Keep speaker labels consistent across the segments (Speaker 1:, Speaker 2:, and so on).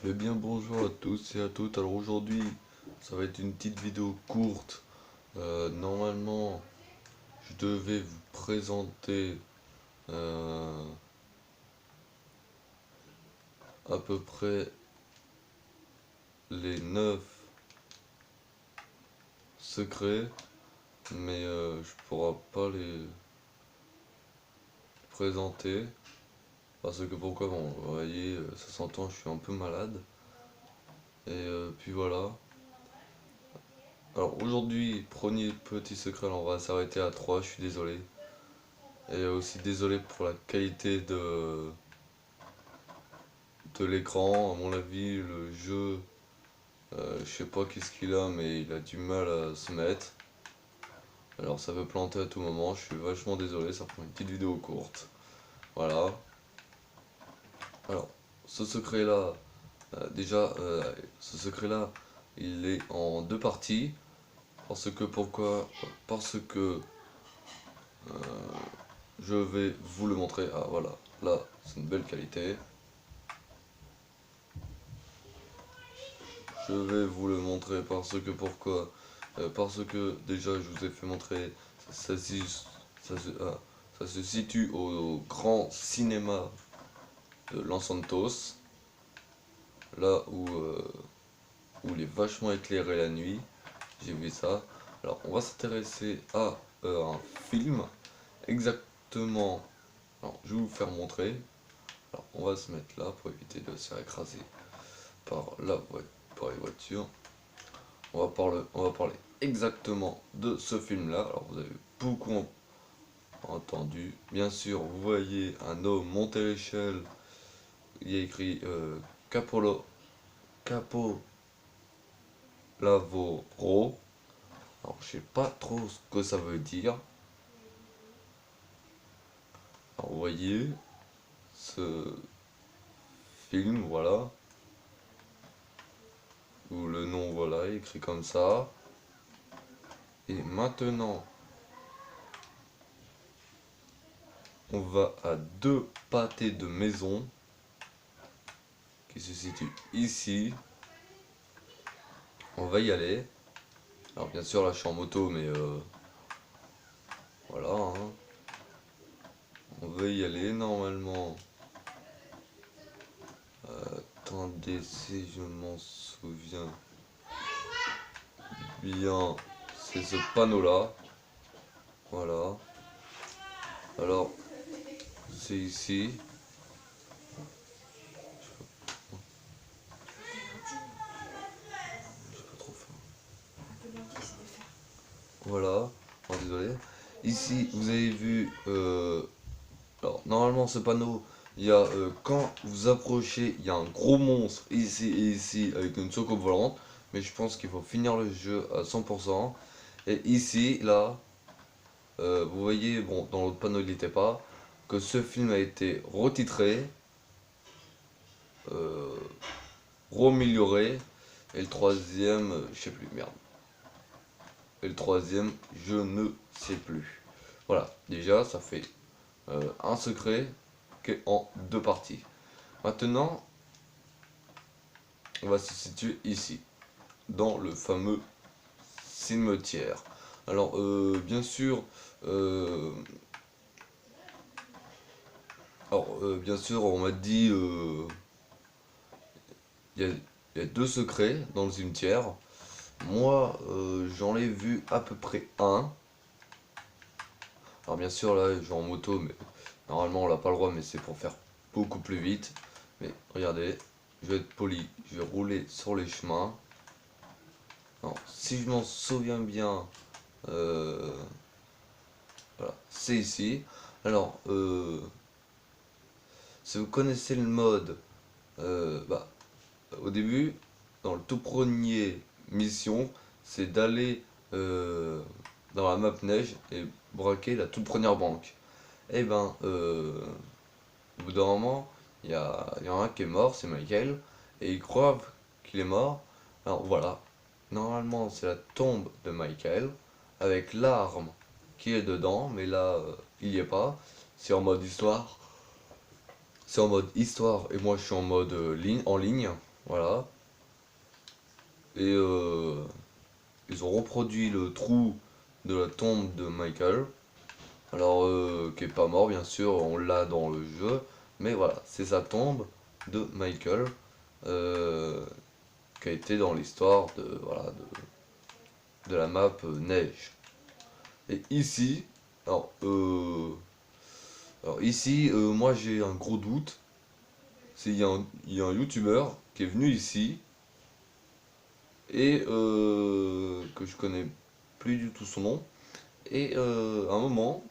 Speaker 1: Eh bien bonjour à tous et à toutes. Alors aujourd'hui ça va être une petite vidéo courte. Normalement je devais vous présenter euh, à peu près les 9 secrets, mais je pourrai pas les présenter parce que pourquoi, bon vous voyez, ça s'entend, je suis un peu malade. Et puis voilà. Alors aujourd'hui, premier petit secret, alors on va s'arrêter à 3, je suis désolé. Et aussi désolé pour la qualité de l'écran. À mon avis, le jeu, je sais pas qu'est-ce qu'il a, mais il a du mal à se mettre. Alors ça peut planter à tout moment, je suis vachement désolé, ça prend une petite vidéo courte. Voilà. Alors, ce secret-là, déjà, ce secret-là, il est en deux parties. Parce que pourquoi? Parce que je vais vous le montrer. Ah voilà, là, c'est une belle qualité. Je vais vous le montrer parce que pourquoi? Parce que déjà je vous ai fait montrer, ça, ça se situe au grand cinéma de Los Santos, là où il est vachement éclairé la nuit, j'ai vu ça. Alors on va s'intéresser à un film, exactement, alors je vais vous faire montrer. Alors on va se mettre là pour éviter de se faire écraser par par les voitures. On va parler exactement de ce film-là. Alors vous avez beaucoup entendu. Bien sûr, vous voyez un homme monter l'échelle. Il y a écrit Capolo, Capo Lavoro. Alors je sais pas trop ce que ça veut dire. Alors vous voyez ce film, voilà. Ou le nom, voilà, écrit comme ça. Et maintenant, on va à deux pâtés de maison qui se situent ici. On va y aller. Alors bien sûr là je suis en moto mais voilà hein. On va y aller normalement. Attendez si je m'en souviens bien. C'est ce panneau là. Voilà. Alors c'est ici. J'ai pas trop faim. Voilà. Oh, désolé. Ici vous avez vu. Alors normalement ce panneau. Il y a quand vous approchez, il y a un gros monstre ici et ici avec une soucoupe volante. Mais je pense qu'il faut finir le jeu à 100%. Et ici, là, vous voyez, bon, dans l'autre panneau il n'était pas, que ce film a été retitré, euh, remélioré, et le troisième, je sais plus, merde. Et le troisième, je ne sais plus. Voilà, déjà ça fait un secret qui est en deux parties. Maintenant, on va se situer ici, dans le fameux cimetière. Alors, bien sûr, euh, bien sûr, on m'a dit, il y a deux secrets dans le cimetière. Moi, j'en ai vu à peu près un. Alors bien sûr, là, je vais en moto, mais normalement, on n'a pas le droit, mais c'est pour faire beaucoup plus vite. Mais regardez, je vais être poli, je vais rouler sur les chemins. Alors, si je m'en souviens bien, euh, voilà, c'est ici. Alors, si vous connaissez le mode, bah, au début, dans le tout premier mission, c'est d'aller dans la map neige et braquer la toute première banque. Et ben, au bout d'un moment, il y en a un qui est mort, c'est Michael, et ils croient qu'il est mort. Alors voilà, normalement c'est la tombe de Michael, avec l'arme qui est dedans, mais là, il n'y est pas. C'est en mode histoire, et moi je suis en mode en ligne. Voilà. Et ils ont reproduit le trou de la tombe de Michael. Alors, qui est pas mort, bien sûr, on l'a dans le jeu. Mais voilà, c'est sa tombe de Michael. Qui a été dans l'histoire de, voilà, de la map neige. Et ici, alors ici, moi j'ai un gros doute. Il y a un youtubeur qui est venu ici et que je connais plus du tout son nom. Et à un moment,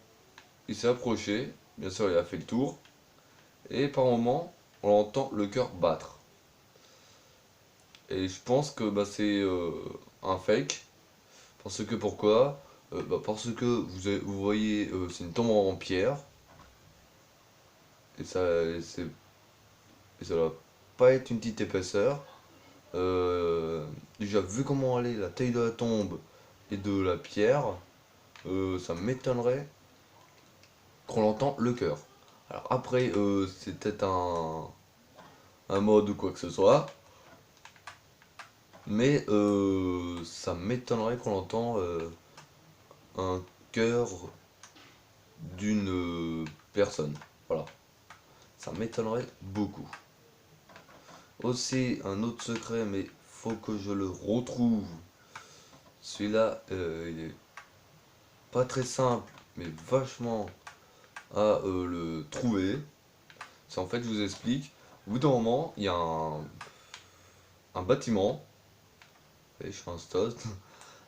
Speaker 1: il s'est approché, bien sûr il a fait le tour, et par moment, on entend le cœur battre. Et je pense que bah, c'est un fake. Parce que pourquoi? Parce que vous voyez, c'est une tombe en pierre, et ça va pas être une petite épaisseur. Déjà, vu comment elle est, la taille de la tombe et de la pierre, ça m'étonnerait qu'on entend le cœur. Alors après, c'est peut-être un mode ou quoi que ce soit, mais ça m'étonnerait qu'on entend un cœur d'une personne. Voilà, ça m'étonnerait beaucoup. Aussi, un autre secret, mais faut que je le retrouve. Celui-là, il est pas très simple, mais vachement à le trouver. C'est en fait, je vous explique, au bout d'un moment, il y a un bâtiment, et je fais un toast,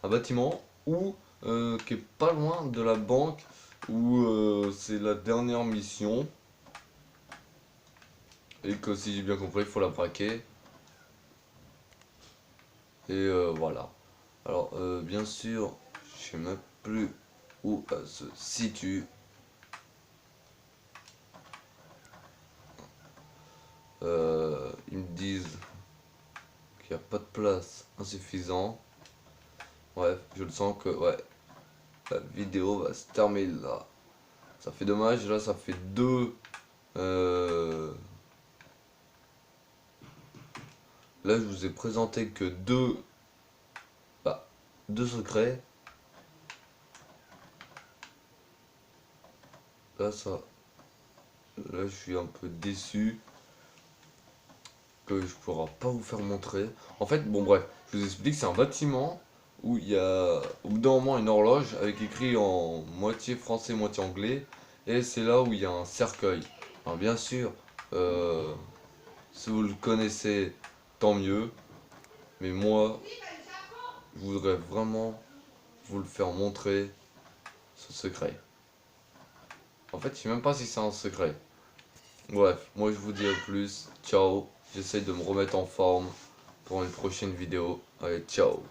Speaker 1: un bâtiment où, qui est pas loin de la banque où c'est la dernière mission, et que si j'ai bien compris, il faut la braquer. Et voilà. Alors, bien sûr, je sais même plus où elle se situe. Ils me disent qu'il n'y a pas de place insuffisant. Bref, je le sens que ouais, la vidéo va se terminer là. Ça fait dommage, là ça fait deux. Là je vous ai présenté que bah, deux secrets. Là là je suis un peu déçu que je pourrai pas vous faire montrer. En fait, bon bref, je vous explique, c'est un bâtiment où il y a au bout d'un moment une horloge avec écrit en moitié français, moitié anglais, et c'est là où il y a un cercueil. Alors bien sûr, si vous le connaissez, tant mieux, mais moi, je voudrais vraiment vous le faire montrer, ce secret. En fait, je sais même pas si c'est un secret. Bref, moi je vous dis à plus, ciao, j'essaye de me remettre en forme pour une prochaine vidéo. Allez, ciao.